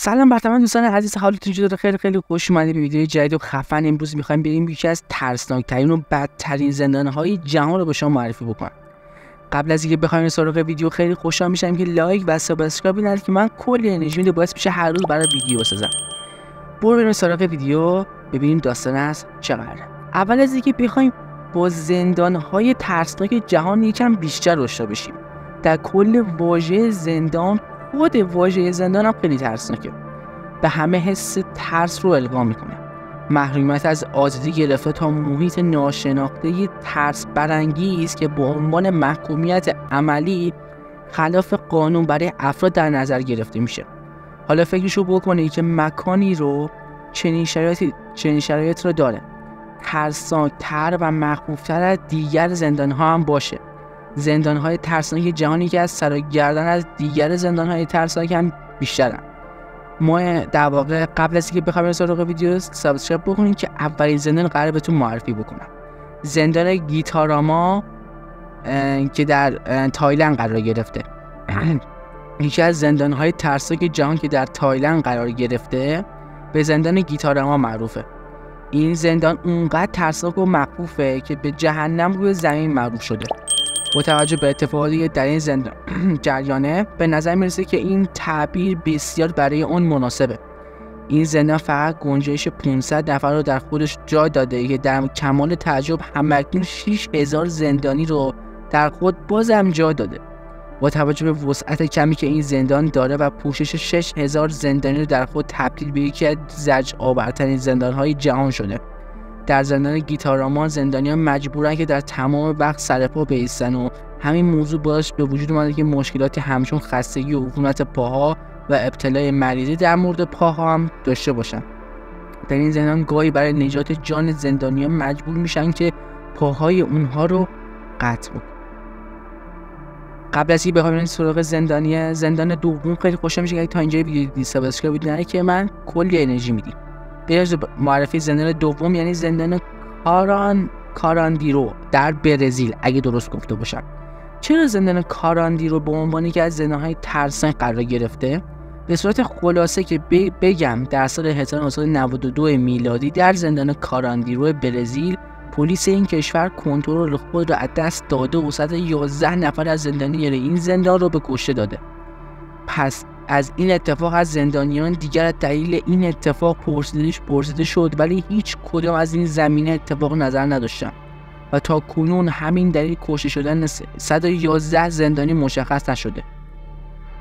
سلام بر تمام دوستان عزیز، حالتون چطوره؟ خیلی خوش اومدید به ویدیو جدید و خفن. امروز می‌خوایم بریم یکی از ترسناک‌ترین و بدترین زندان‌های جهان رو به شما معرفی بکنم. قبل از اینکه بخوایم سراغ ویدیو خیلی خوشحال میشم که لایک و سابسکرایب بدید که من کلی انرژی میده، باعث میشه هر روز برای ویدیو بسازم. بریم سراغ ویدیو ببینیم داستان از چه قراره. اول از اینکه بخوایم با زندان‌های ترسناک جهان یکم بیشتر آشنا بشیم. در کل واژه زندان، خود واژه زندان هم خیلی ترسناکه. به همه حس ترس رو القا میکنه. محرومیت از آزادی گرفته تا محیط ناشناخته ترس برانگیز که با عنوان محکومیت عملی خلاف قانون برای افراد در نظر گرفته میشه. حالا فکرشو بکنید که مکانی رو چنین شرایط رو داره. ترسناک‌تر و مخوفتر از دیگر زندان‌ها هم باشه. زندان‌های ترسناک جهانی که از سر و گردن از دیگر زندان‌های ترسناک هم بیشترن. ما در واقع قبل از اینکه بخوایم سراغ ویدیو سابسکرایب بکنید که اولین زندان قراره بهتون معرفی بکنم. زندان گیتاراما که در تایلند قرار گرفته. یکی از زندان‌های ترسناک جهان که در تایلند قرار گرفته به زندان گیتاراما معروفه. این زندان اونقدر ترسناک و مخوفه که به جهنم روی زمین معروف شده. با توجه به اتفاقاتی در این زندان جریانه به نظر میرسه که این تعبیر بسیار برای اون مناسبه. این زندان فقط گنجایش 500 نفر رو در خودش جا داده که در کمال تعجب همکنون 6000 زندانی رو در خود بازم جا داده. با توجه به وسعت کمی که این زندان داره و پوشش 6000 زندانی رو در خود تبدیل به یکی از زجرآورترین زندان‌های جهان شده. در زندان گیتاراما زندانیان مجبورن که در تمام وقت سرپا بایستن و همین موضوع باعث به وجود اومده که مشکلاتی همچون خستگی و عفونت پاها و ابتلای مریضی در مورد پاها هم داشته باشن. در این زندان گاهی برای نجات جان زندانیان مجبور میشن که پاهای اونها رو قطع بکنن. قبل از اینکه بخوایم سراغ زندان دوم، خیلی خوشحال میشم که تا اینجا ویدیو سابسکرایب بدید که من کلی انرژی میدیم. بیاز معرفی زندان دوم یعنی زندان کاراندیرو در برزیل، اگه درست گفته باشم. چرا زندان کاراندیرو به عنوان یکی از زندان‌های ترسناک قرار گرفته؟ به صورت خلاصه که بگم در سال 1992 میلادی در زندان کاراندیرو برزیل پلیس این کشور کنترل خود را از دست داده و 111 نفر از زندانیان این زندان رو به کشته داده. پس از این اتفاق از زندانیان دیگر دلیل این اتفاق پرسیده شد، ولی هیچ کدام از این زمینه اتفاق نظر نداشتن و تا کنون همین دلیل کشته شدن 111 زندانی مشخص نشده.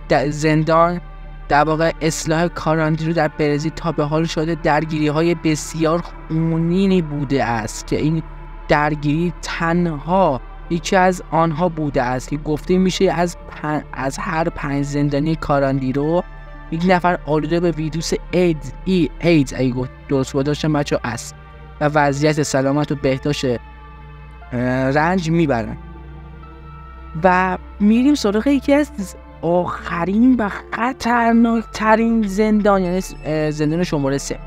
در زندان در واقع اصلاح کاراندیرو در برزیل تا به حال شده درگیری‌های بسیار خونینی بوده است که این درگیری تنها یکی از آنها بوده است که گفته میشه از هر 5 زندانی کاراندیرو یک نفر آلوده به ویروس ایدز اگه درست داشتم بچه است و وضعیت سلامت و بهداشت رنج میبرن. و میریم سراغ یکی از آخرین و خطرناکترین زندان، یعنی زندان شماره 3.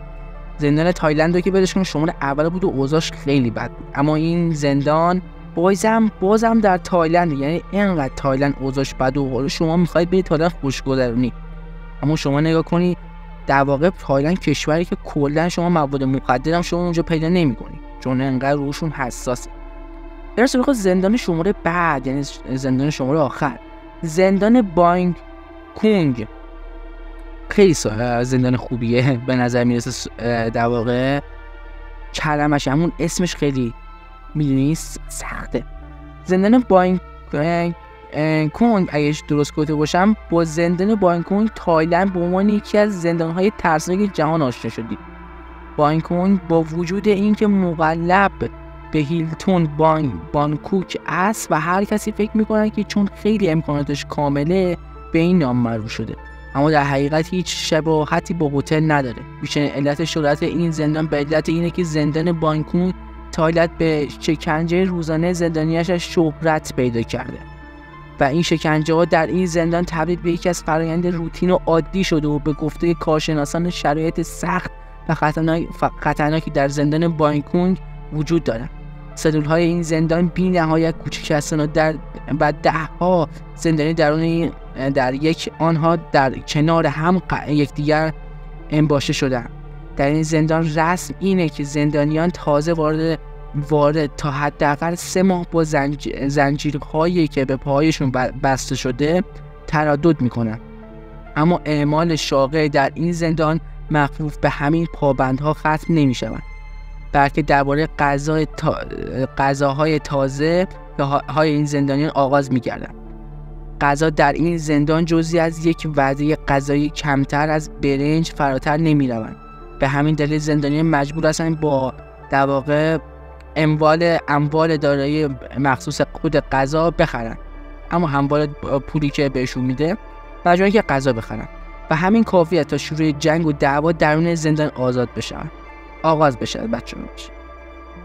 زندان تایلند رو که بدش کنم شماره اول بود و اوضاعش خیلی بد بود، اما این زندان بازم در تایلند، یعنی اینقدر تایلند اوضاعش بد و حالا شما میخواید برید تایلند خوشگذرونی، اما شما نگاه کنی در واقع تایلند کشوری که کلا شما مواد مخدر هم شما اونجا پیدا نمی‌کنی چون انقدر روشون حساسه. در سراغ زندان شماره بعد، یعنی زندان شماره آخر، زندان بانگ کونگ. خیلی زندان خوبیه به نظر میرسه. در واقع کلمش همون اسمش خیلی میدونی سخته. زندان بانگ کونگ اگه درست گفته باشم با زندان بانگ کونگ تایلند به عنوان یکی از زندان‌های ترسناک جهان آشنا شدیم. بانگ کونگ با وجود اینکه مقلب به هیلتون بانکوک است و هر کسی فکر میکنه که چون خیلی امکاناتش کامله به این نام معروف شده، اما در حقیقت هیچ شباهتی با هتل نداره. بیشترین علت شهرت این زندان به علت اینه که زندان بانکوک تایلند به شکنجه روزانه زندانیاش شهرت پیدا کرده و این شکنجه ها در این زندان تبدیل به یکی از فرآیند روتین و عادی شده و به گفته کارشناسان شرایط سخت و خطرناکی در زندان بانکوک وجود داره. سلول‌های این زندان بی‌نهایت کوچک هستند و در ده‌ها زندانی در یک آنها در کنار هم یکدیگر انباشته شدند. در این زندان رسم اینه که زندانیان تازه وارد تا حداقل 3 ماه با زنجیرهایی که به پاهایشون بسته شده تردد میکنن. اما اعمال شاغل در این زندان مخفوف به همین پابندها ختم نمیشوند، بلکه درباره غذاهای تازه های این زندانیان آغاز میگردند. غذا در این زندان جزئی از یک وعده غذایی کمتر از برنج فراتر نمیروند. به همین دلیل زندانیان مجبور هستند با در واقع اموال دارایی مخصوص خود غذا بخرن، اما هموال پولی که بهشون میده مجبورن که غذا بخرن و همین کافیه تا شروع جنگ و دعوا درون زندان آغاز بشه. بچه‌ها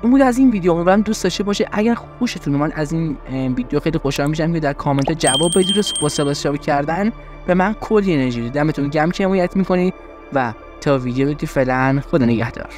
این بود از این ویدیو. امیدوارم دوست داشته باشه. اگر خوشتون اومد از این ویدیو خیلی خوشحال میشم که در کامنت جواب بدید و با سابسکرایب کردن به من کلی انرژی. دمتون گرم که حمایت میکنید و تا ویدیو بعدی فعلا خدا نگهدار.